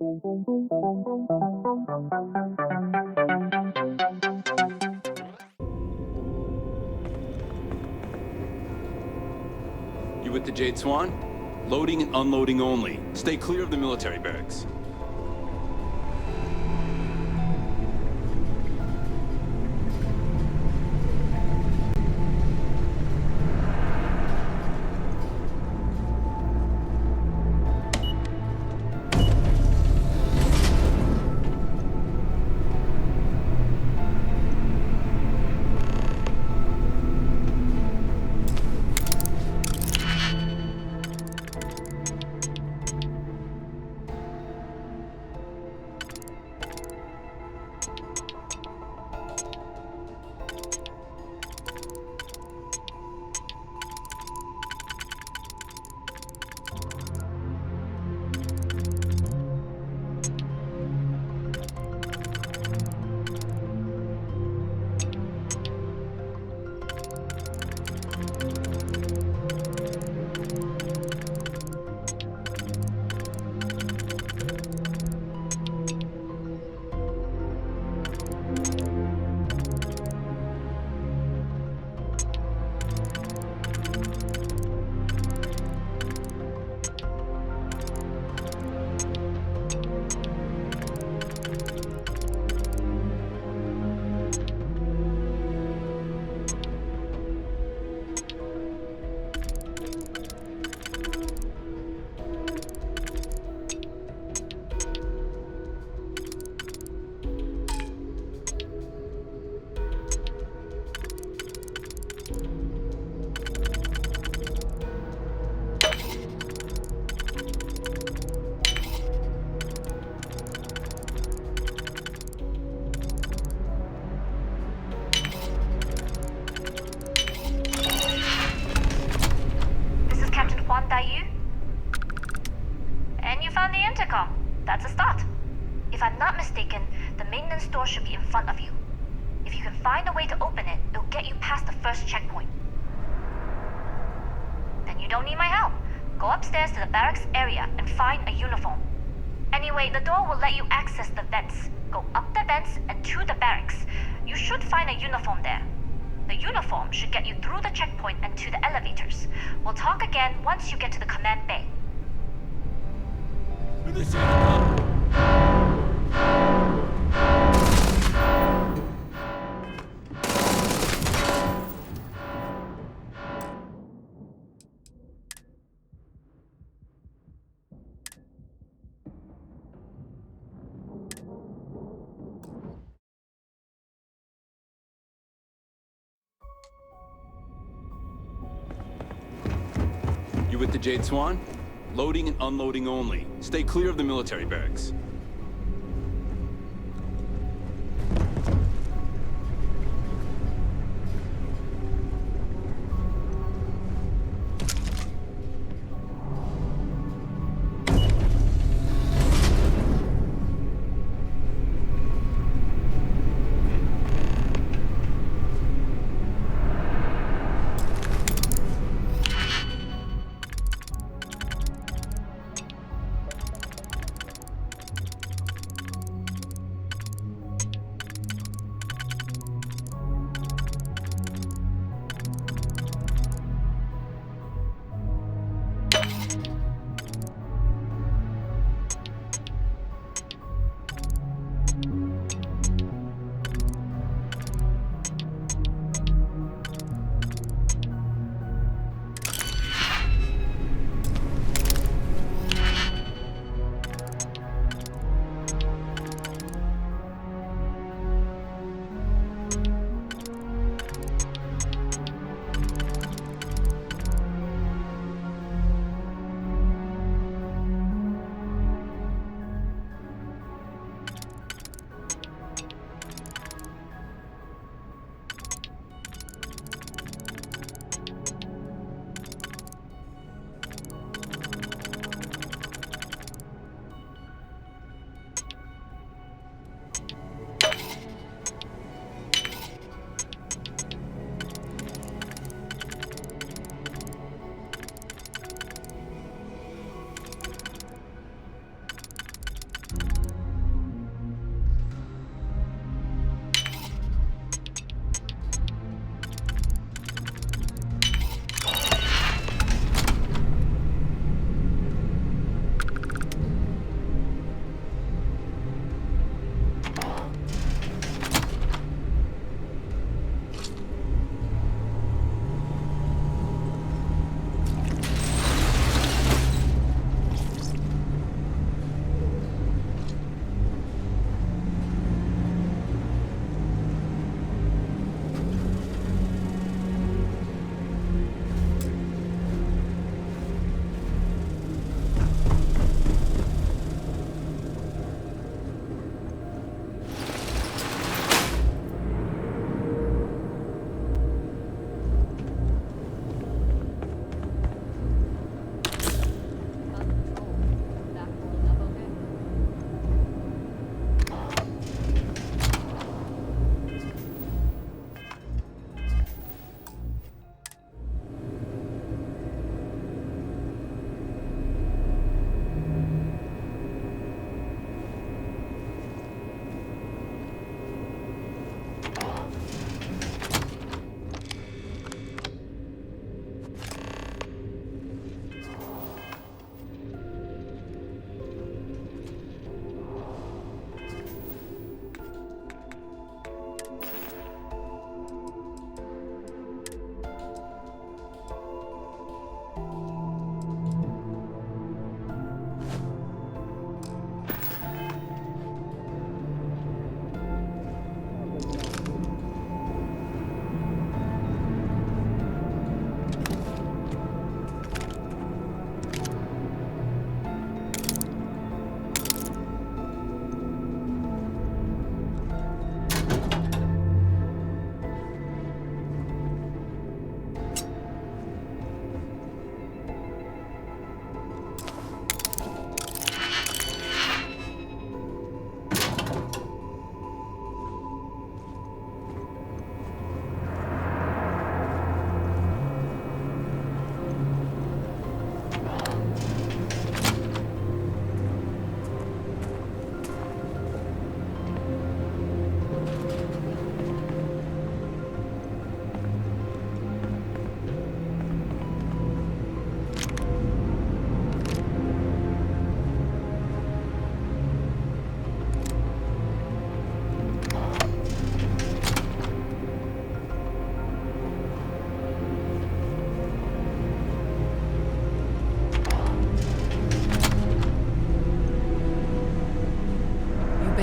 You with the Jade Swan? Loading and unloading only. Stay clear of the military barracks. And you found the intercom. That's a start. If I'm not mistaken, the maintenance door should be in front of you. If you can find a way to open it, it'll get you past the first checkpoint. Then you don't need my help. Go upstairs to the barracks area and find a uniform. Anyway, the door will let you access the vents. Go up the vents and to the barracks. You should find a uniform there. The uniform should get you through the checkpoint and to the elevators. We'll talk again once you get to the command bay. You with the Jade Swan? Loading and unloading only. Stay clear of the military barracks.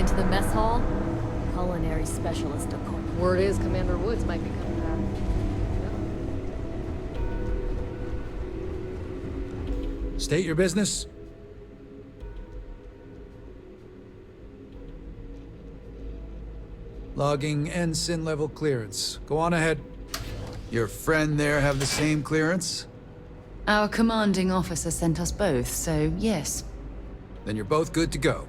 into the mess hall? Culinary specialist, of course. Word is Commander Woods might be coming back. State your business. Logging ensign level clearance. Go on ahead. Your friend there have the same clearance? Our commanding officer sent us both, so yes. Then you're both good to go.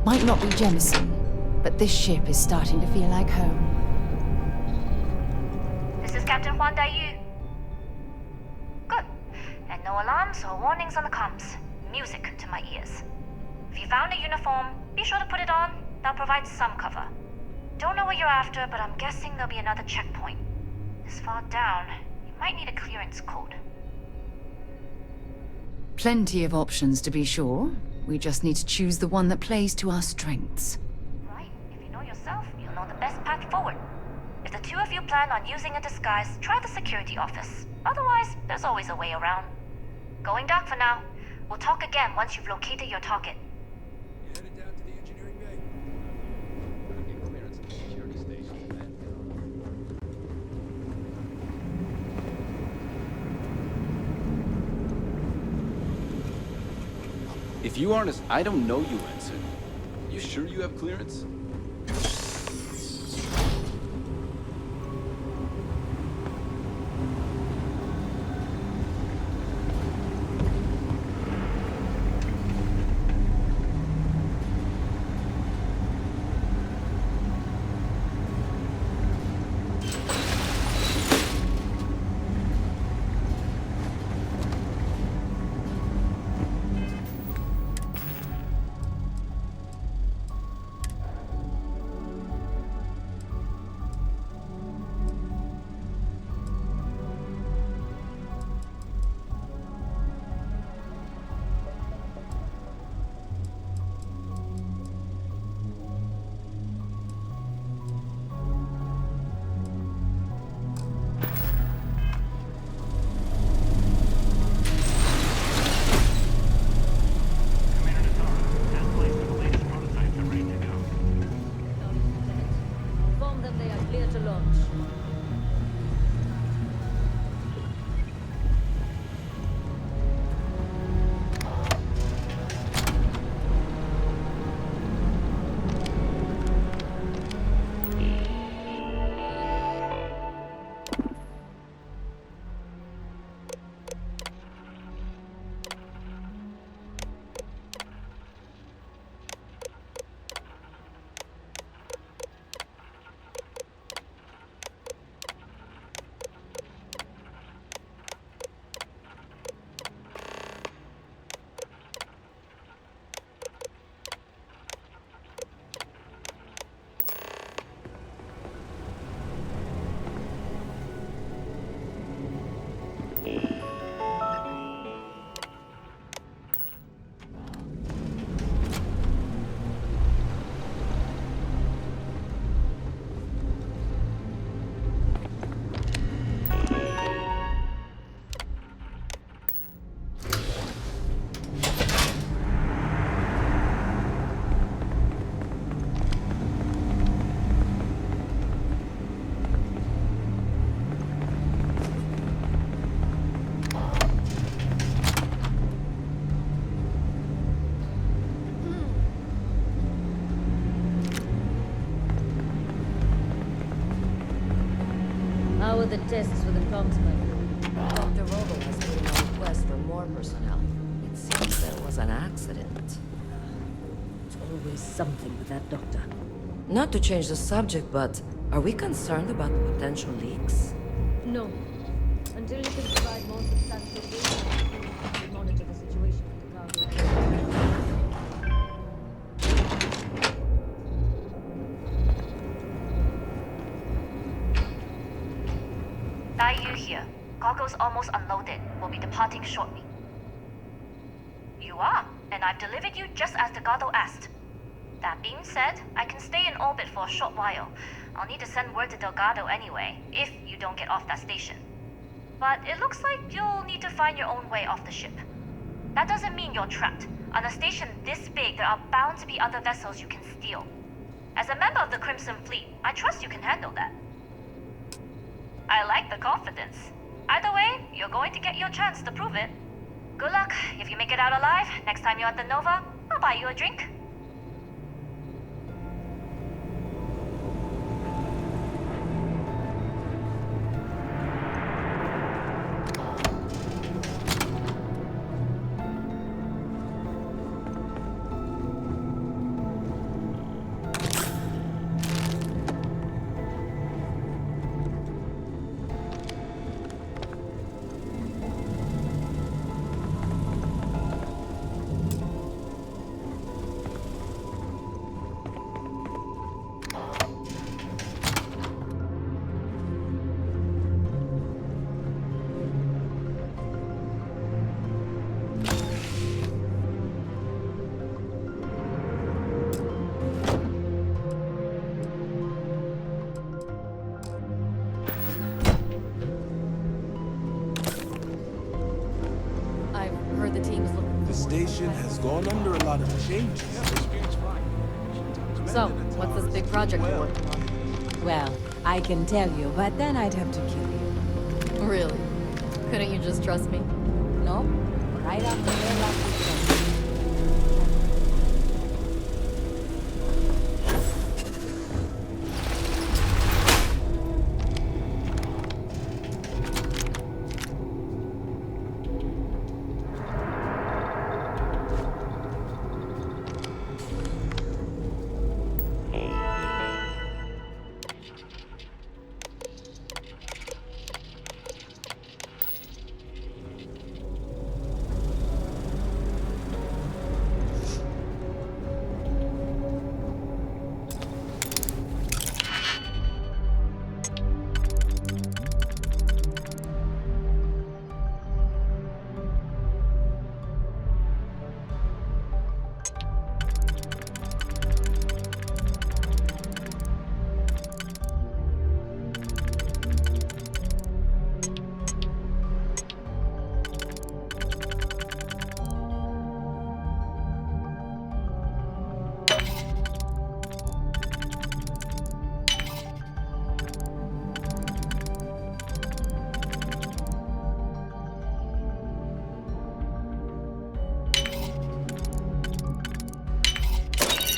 Might not be Jemison, but this ship is starting to feel like home. This is Captain Huan Daiyu. Good. And no alarms or warnings on the comms. Music to my ears. If you found a uniform, be sure to put it on. That'll provide some cover. Don't know what you're after, but I'm guessing there'll be another checkpoint. This far down, you might need a clearance code. Plenty of options to be sure. We just need to choose the one that plays to our strengths. Right. If you know yourself, you'll know the best path forward. If the two of you plan on using a disguise, try the security office. Otherwise, there's always a way around. Going dark for now. We'll talk again once you've located your target. Headed down to the engineering bay. Get clearance at the security station, then. If you aren't as... I don't know you, Ensign. You sure you have clearance? Inform them they are clear to launch. How are the tests for the Kongsman? Dr. Vogel has put in a request for more personnel. It seems there was an accident. There's always something with that doctor. Not to change the subject, but are we concerned about potential leaks? No. Until you can provide more substantive data, we monitor the situation at the cargo. Dai Yu here. Cargo's almost unloaded. We'll be departing shortly. You are, and I've delivered you just as Delgado asked. That being said, I can stay in orbit for a short while. I'll need to send word to Delgado anyway, if you don't get off that station. But it looks like you'll need to find your own way off the ship. That doesn't mean you're trapped. On a station this big, there are bound to be other vessels you can steal. As a member of the Crimson Fleet, I trust you can handle that. I like the confidence. Either way, you're going to get your chance to prove it. Good luck. If you make it out alive, next time you're at the Nova, I'll buy you a drink. The station has gone under a lot of changes. So, what's this big project you're working on? Well, I can tell you, but then I'd have to kill you. Really? Couldn't you just trust me? No? Right after your last weekend.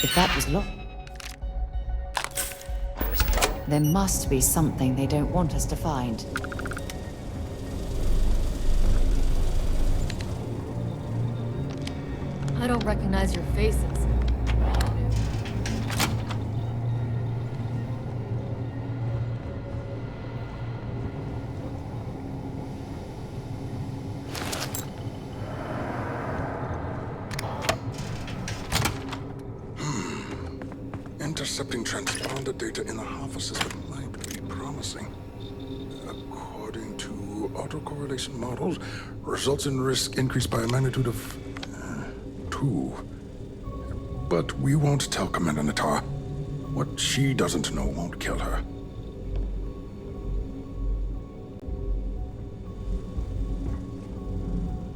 If that was locked, there must be something they don't want us to find. I don't recognize your faces. Intercepting transponder data in the Alpha system might be promising. According to autocorrelation models, results in risk increased by a magnitude of 2. But we won't tell Commander Natar. What she doesn't know won't kill her.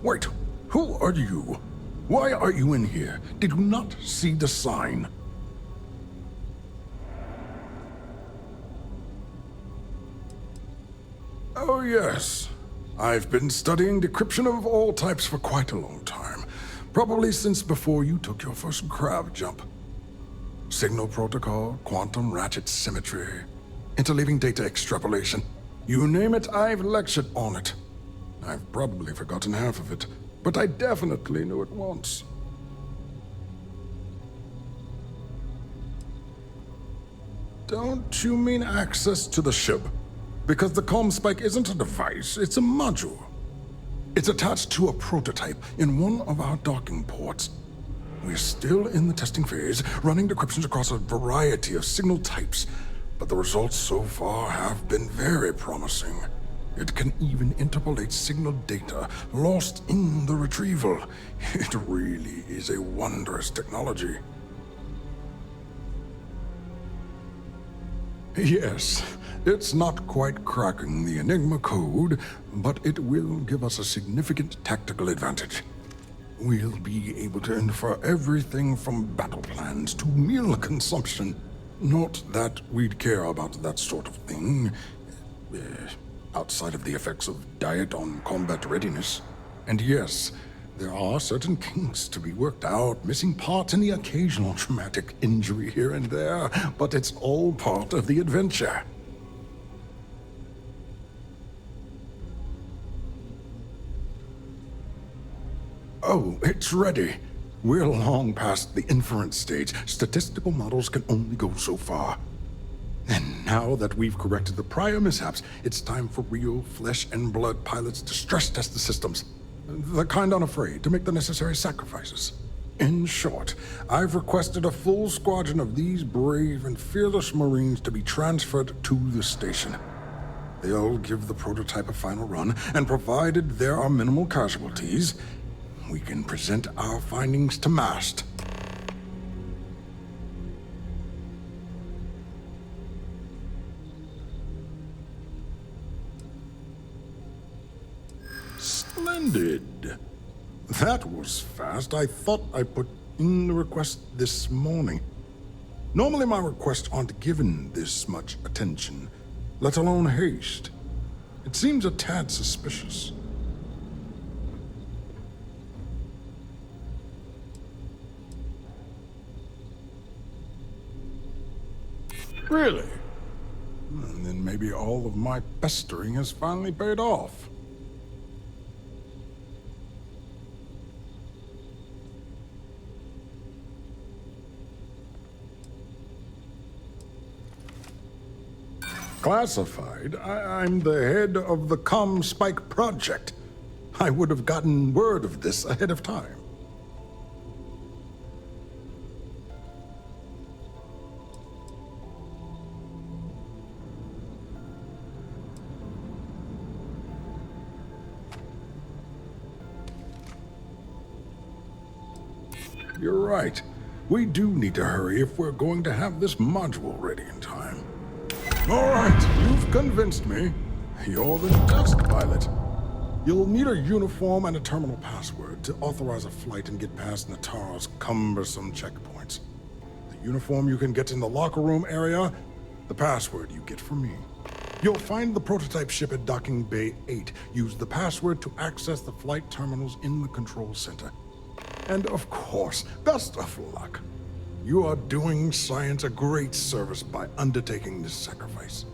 Wait, who are you? Why are you in here? Did you not see the sign? Oh, yes. I've been studying decryption of all types for quite a long time. Probably since before you took your first grav jump. Signal protocol, quantum ratchet symmetry, interleaving data extrapolation. You name it, I've lectured on it. I've probably forgotten half of it, but I definitely knew it once. Don't you mean access to the ship? Because the comm spike isn't a device, it's a module. It's attached to a prototype in one of our docking ports. We're still in the testing phase, running decryptions across a variety of signal types, but the results so far have been very promising. It can even interpolate signal data lost in the retrieval. It really is a wondrous technology. Yes, it's not quite cracking the Enigma code, but it will give us a significant tactical advantage. We'll be able to infer everything from battle plans to meal consumption. Not that we'd care about that sort of thing, outside of the effects of diet on combat readiness. And yes, there are certain kinks to be worked out, missing parts and the occasional traumatic injury here and there, but it's all part of the adventure. Oh, it's ready. We're long past the inference stage. Statistical models can only go so far. And now that we've corrected the prior mishaps, it's time for real flesh and blood pilots to stress test the systems. The kind unafraid to make the necessary sacrifices. In short, I've requested a full squadron of these brave and fearless Marines to be transferred to the station. They'll give the prototype a final run, and provided there are minimal casualties, we can present our findings to MAST. Splendid. That was fast. I thought I put in the request this morning. Normally my requests aren't given this much attention, let alone haste. It seems a tad suspicious. Really? And then maybe all of my pestering has finally paid off. Classified? I'm the head of the ComSpike project. I would have gotten word of this ahead of time. You're right. We do need to hurry if we're going to have this module ready in time. All right, you've convinced me. You're the test pilot. You'll need a uniform and a terminal password to authorize a flight and get past Natara's cumbersome checkpoints. The uniform you can get in the locker room area, the password you get from me. You'll find the prototype ship at Docking Bay 8. Use the password to access the flight terminals in the control center. And of course, best of luck. You are doing science a great service by undertaking this sacrifice.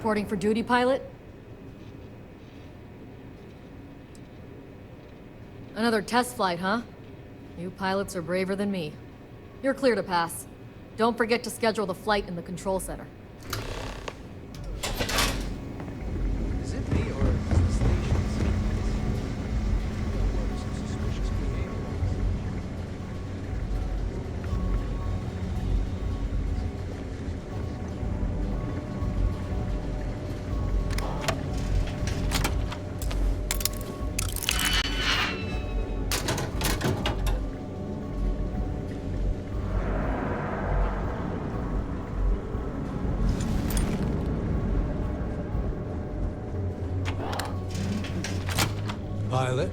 reporting for duty, pilot? Another test flight, huh? You pilots are braver than me. You're clear to pass. Don't forget to schedule the flight in the control center. Is it me or is the station some suspicious behavior? Pilot?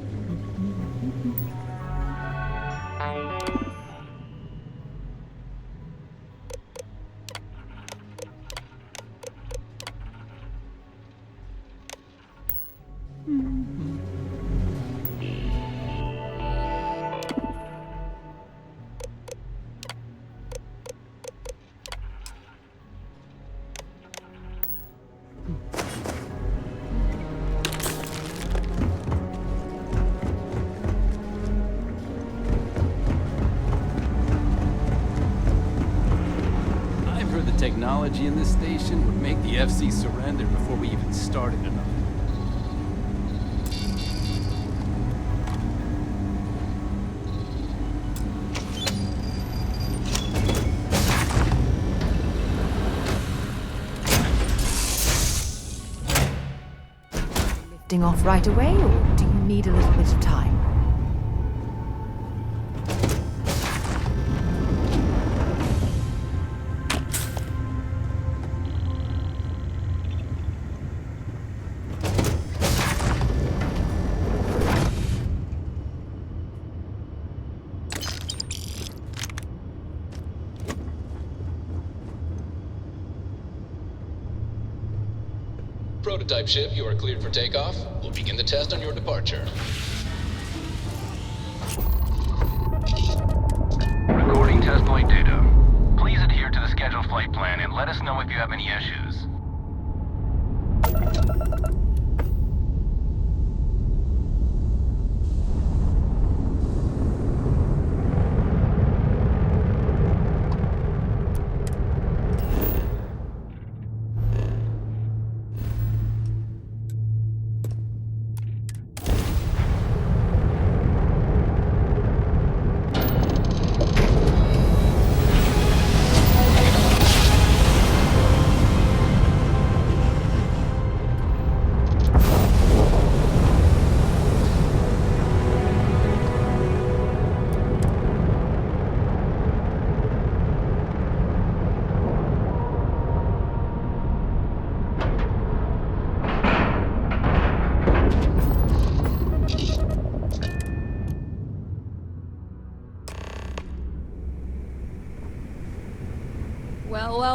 I've heard the technology in this station would make the FC surrender before we even started another. Lifting off right away, or do you need a little bit of time? Prototype ship, you are cleared for takeoff. We'll begin the test on your departure. Recording test flight data. Please adhere to the scheduled flight plan and let us know if you have any issues.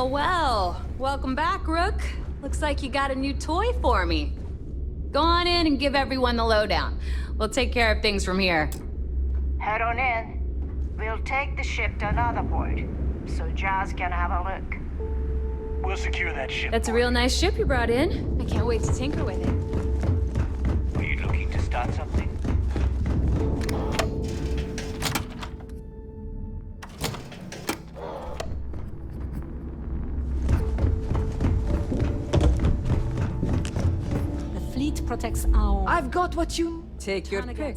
Well. Welcome back, Rook. Looks like you got a new toy for me. Go on in and give everyone the lowdown. We'll take care of things from here. Head on in. We'll take the ship to another port, so Jazz can have a look. We'll secure that ship. That's a real nice ship you brought in. I can't wait to tinker with it. Are you looking to start something? Protects our... I've got what you... Take your pick.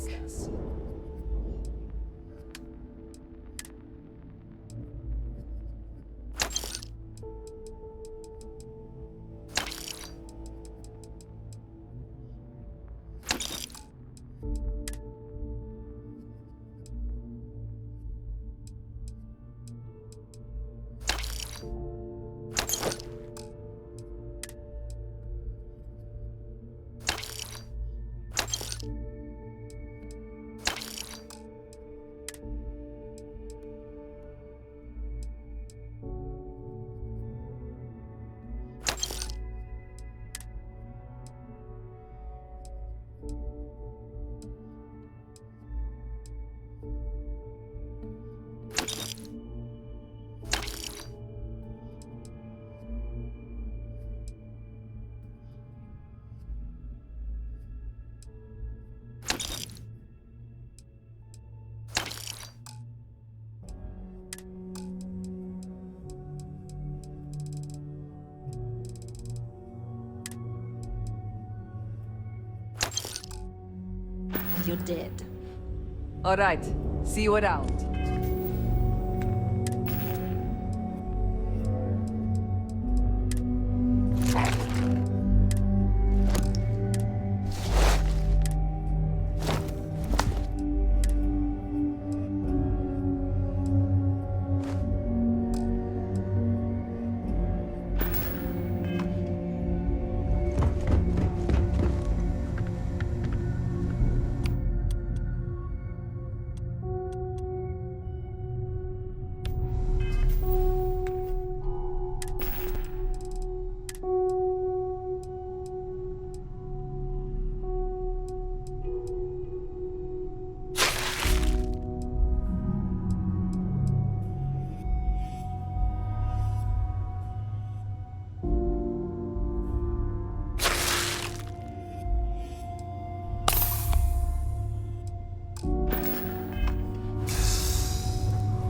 you're dead. All right. See you around.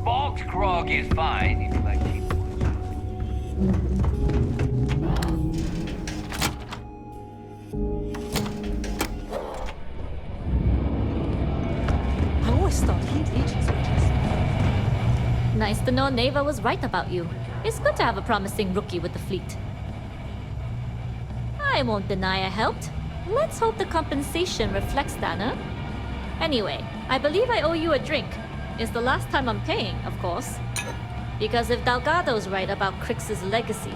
Bogged grog is fine if you like cheap I always thought heat leeches were just... Nice to know Neva was right about you. It's good to have a promising rookie with the fleet. I won't deny I helped. Let's hope the compensation reflects that, huh? Anyway, I believe I owe you a drink. It's the last time I'm paying, of course. Because if Delgado's right about Crix's legacy,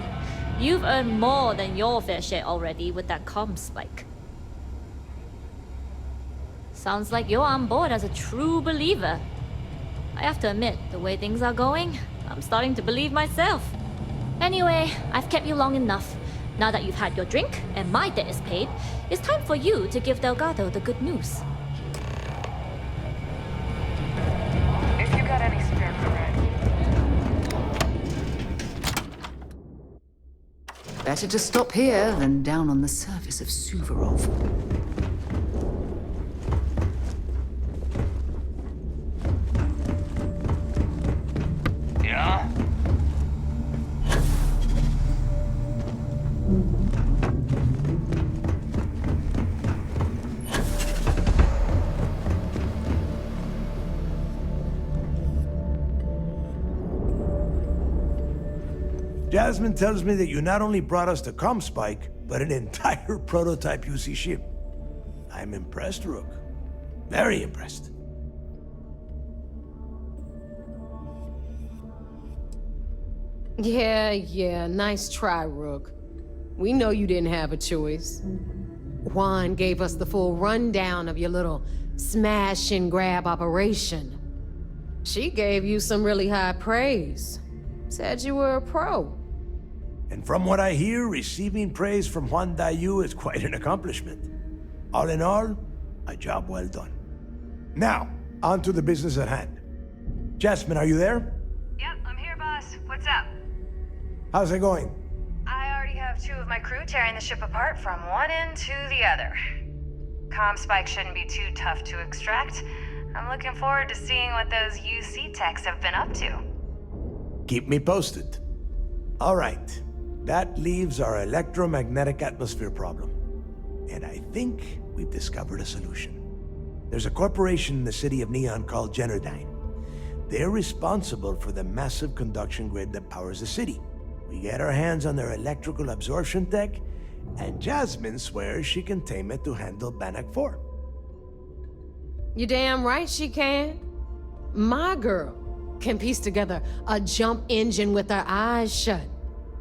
you've earned more than your fair share already with that comm spike. Sounds like you're on board as a true believer. I have to admit, the way things are going, I'm starting to believe myself. Anyway, I've kept you long enough. Now that you've had your drink and my debt is paid, it's time for you to give Delgado the good news. If you got any spare bread. Better to stop here than down on the surface of Suvorov. Yeah? Jasmine tells me that you not only brought us the comm spike, but an entire prototype UC ship. I'm impressed, Rook. Very impressed. Yeah, nice try, Rook. We know you didn't have a choice. Juan gave us the full rundown of your little smash and grab operation. She gave you some really high praise. Said you were a pro. And from what I hear, receiving praise from Juan Dayu is quite an accomplishment. All in all, a job well done. Now, on to the business at hand. Jasmine, are you there? Yep, I'm here, boss. What's up? How's it going? I already have 2 of my crew tearing the ship apart from one end to the other. Comm spike shouldn't be too tough to extract. I'm looking forward to seeing what those UC techs have been up to. Keep me posted. All right. That leaves our electromagnetic atmosphere problem. And I think we've discovered a solution. There's a corporation in the city of Neon called Generdyne. They're responsible for the massive conduction grid that powers the city. We get our hands on their electrical absorption tech, and Jasmine swears she can tame it to handle Bannock 4. You damn right she can. My girl can piece together a jump engine with her eyes shut.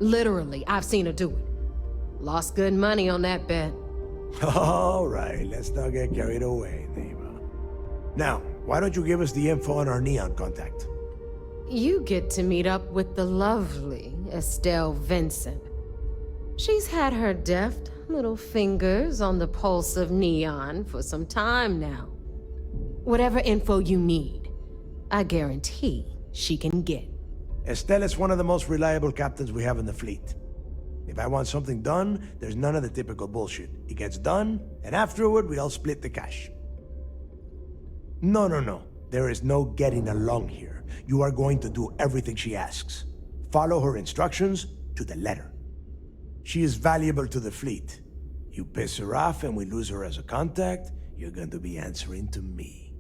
Literally, I've seen her do it. Lost good money on that bet. All right, let's not get carried away, Neva. Now, why don't you give us the info on our Neon contact? You get to meet up with the lovely Estelle Vincent. She's had her deft little fingers on the pulse of Neon for some time now. Whatever info you need, I guarantee she can get. Estelle is one of the most reliable captains we have in the fleet. If I want something done, there's none of the typical bullshit. It gets done, and afterward we all split the cash. No. There is no getting along here. You are going to do everything she asks. Follow her instructions to the letter. She is valuable to the fleet. You piss her off and we lose her as a contact. you're going to be answering to me.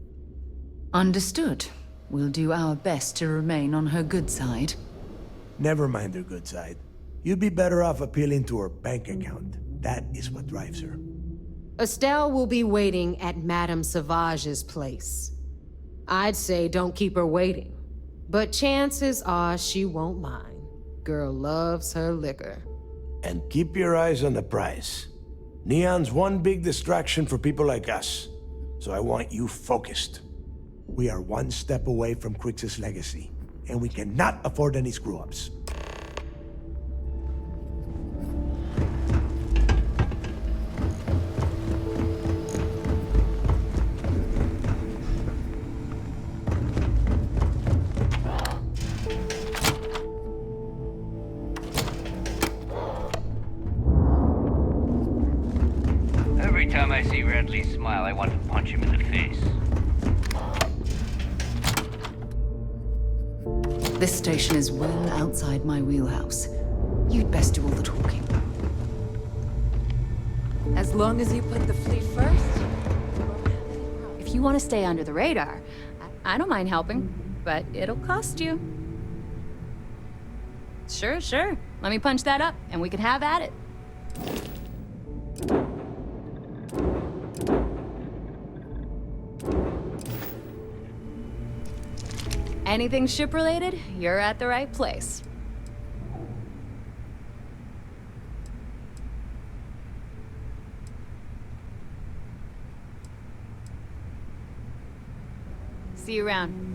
Understood. We'll do our best to remain on her good side. Never mind her good side. You'd be better off appealing to her bank account. That is what drives her. Estelle will be waiting at Madame Sauvage's place. I'd say don't keep her waiting. But chances are she won't mind. Girl loves her liquor. And keep your eyes on the prize. Neon's one big distraction for people like us. So I want you focused. We are one step away from Crix's legacy, and we cannot afford any screw-ups. Every time I see Radley smile, I want to punch him in the face. This station is well outside my wheelhouse. You'd best do all the talking. As long as you put the fleet first. If you want to stay under the radar, I don't mind helping, but it'll cost you. Sure. Let me punch that up, and we can have at it. Anything ship-related, you're at the right place. See you around.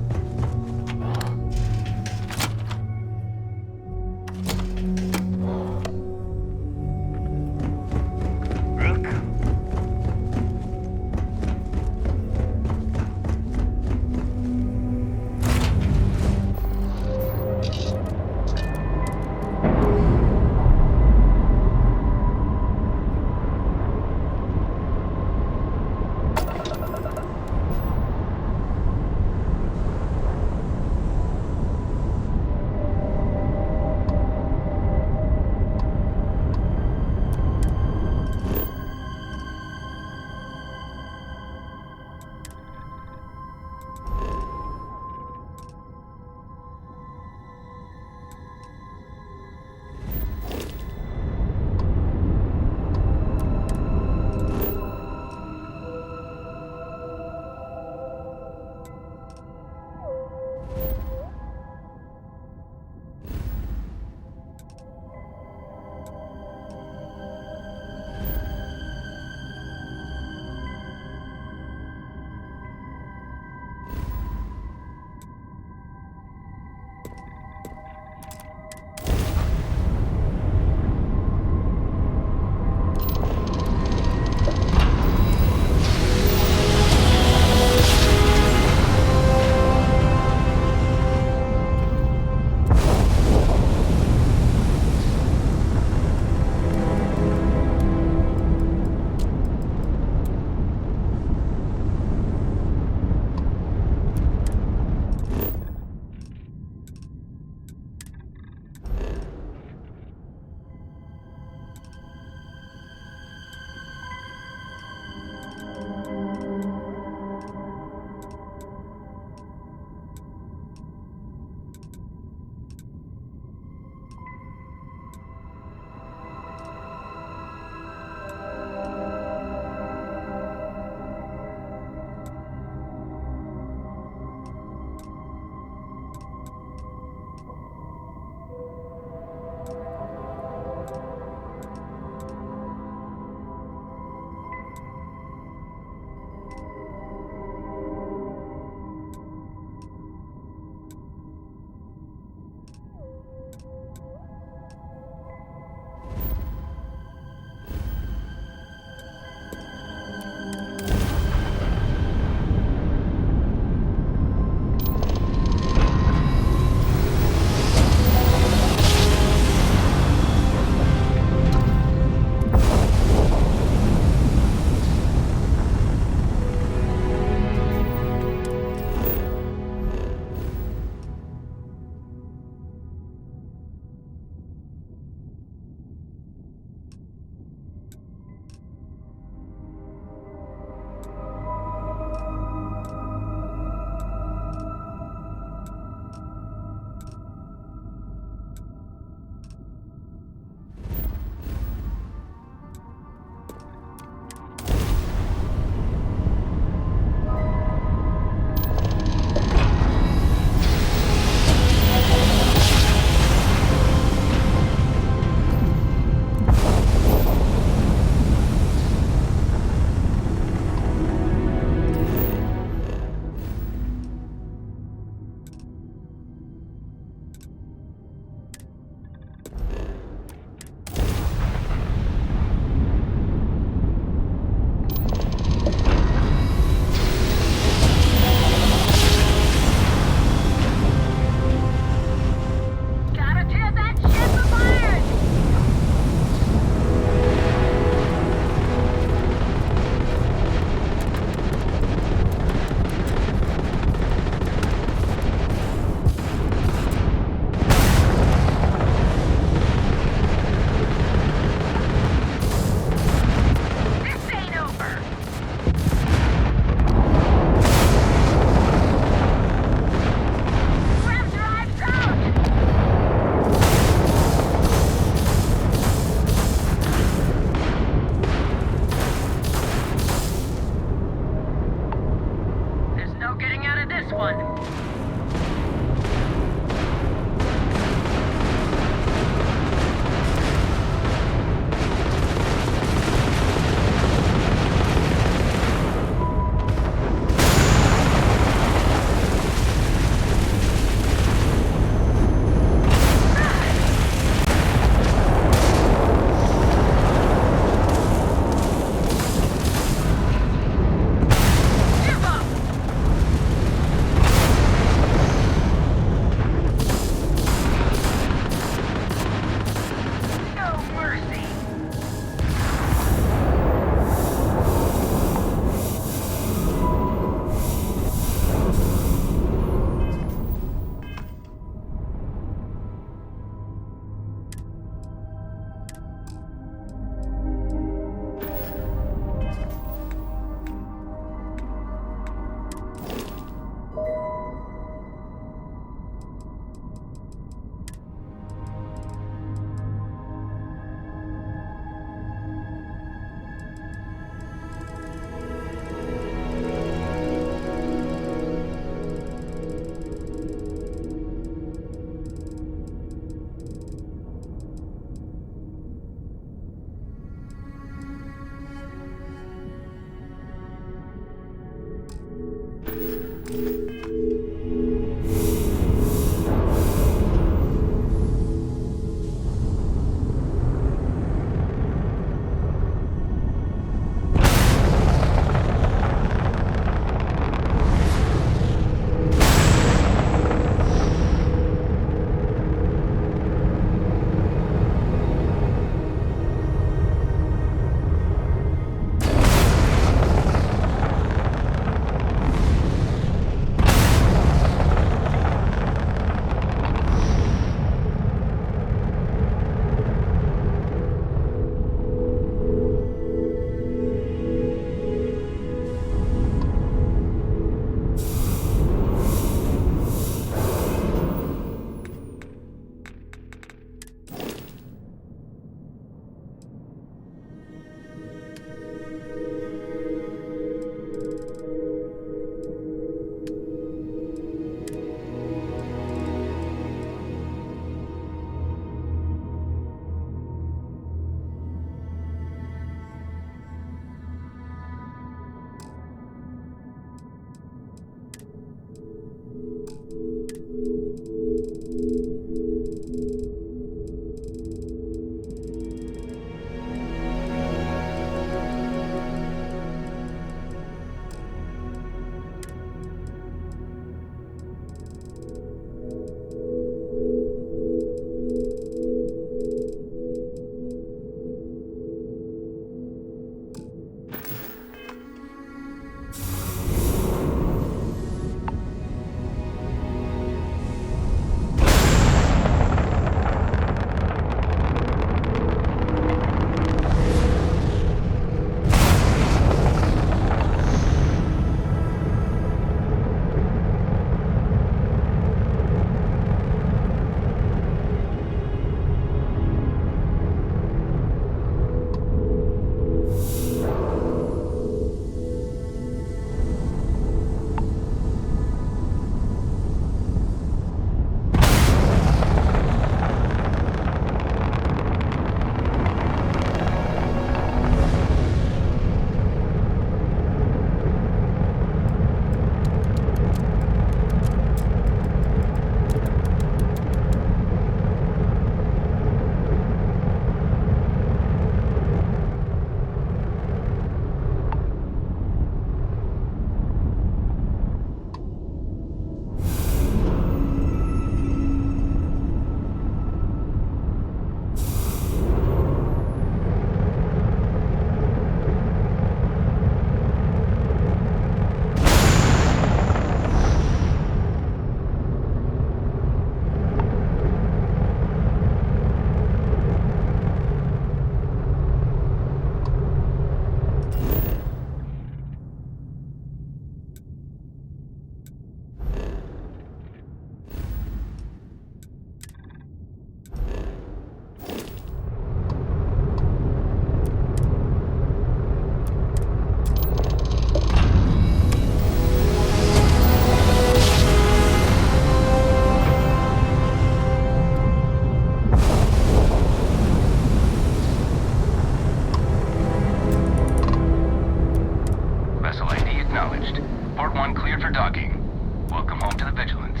J1 cleared for docking. Welcome home to the Vigilance.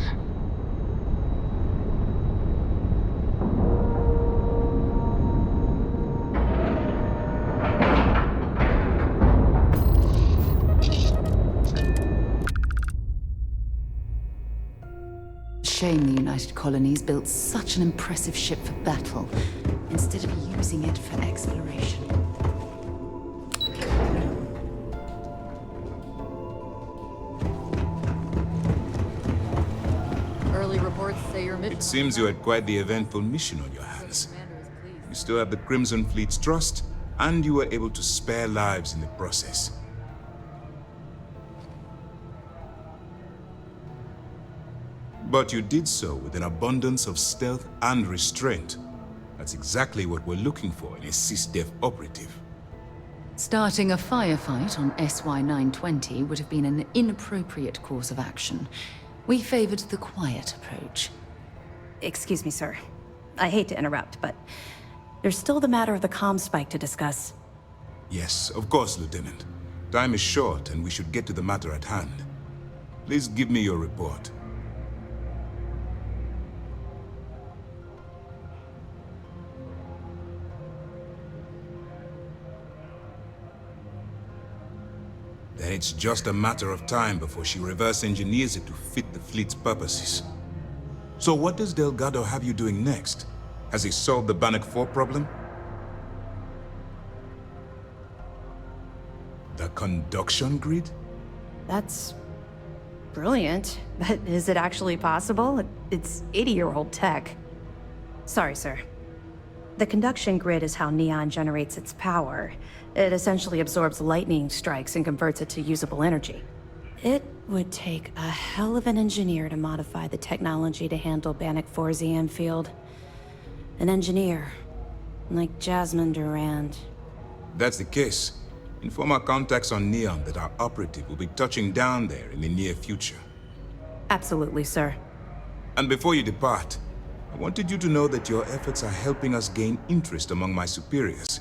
Shame the United Colonies built such an impressive ship for battle, instead of using it for exploration. Early reports say your mission... It seems you had quite the eventful mission on your hands. You still have the Crimson Fleet's trust, and you were able to spare lives in the process. But you did so with an abundance of stealth and restraint. That's exactly what we're looking for in a SysDef operative. Starting a firefight on SY-920 would have been an inappropriate course of action. We favored the quiet approach. Excuse me, sir. I hate to interrupt, but there's still the matter of the comm spike to discuss. Yes, of course, Lieutenant. Time is short, and we should get to the matter at hand. Please give me your report. Then it's just a matter of time before she reverse engineers it to fit the fleet's purposes. So what does Delgado have you doing next? Has he solved the Bannock 4 problem? The conduction grid? That's brilliant, but is it actually possible? It's 80-year-old tech. Sorry, sir. The conduction grid is how Neon generates its power. It essentially absorbs lightning strikes and converts it to usable energy. It would take a hell of an engineer to modify the technology to handle Bannock 4's EM field. An engineer, like Jasmine Durand. If that's the case, inform our contacts on Neon that our operative will be touching down there in the near future. Absolutely, sir. And before you depart, I wanted you to know that your efforts are helping us gain interest among my superiors.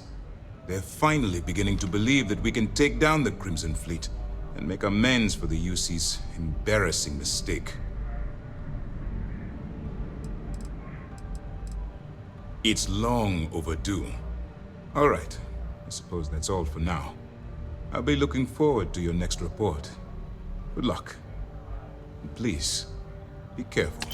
They're finally beginning to believe that we can take down the Crimson Fleet and make amends for the UC's embarrassing mistake. It's long overdue. All right, I suppose that's all for now. I'll be looking forward to your next report. Good luck. And please, be careful.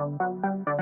Thank you.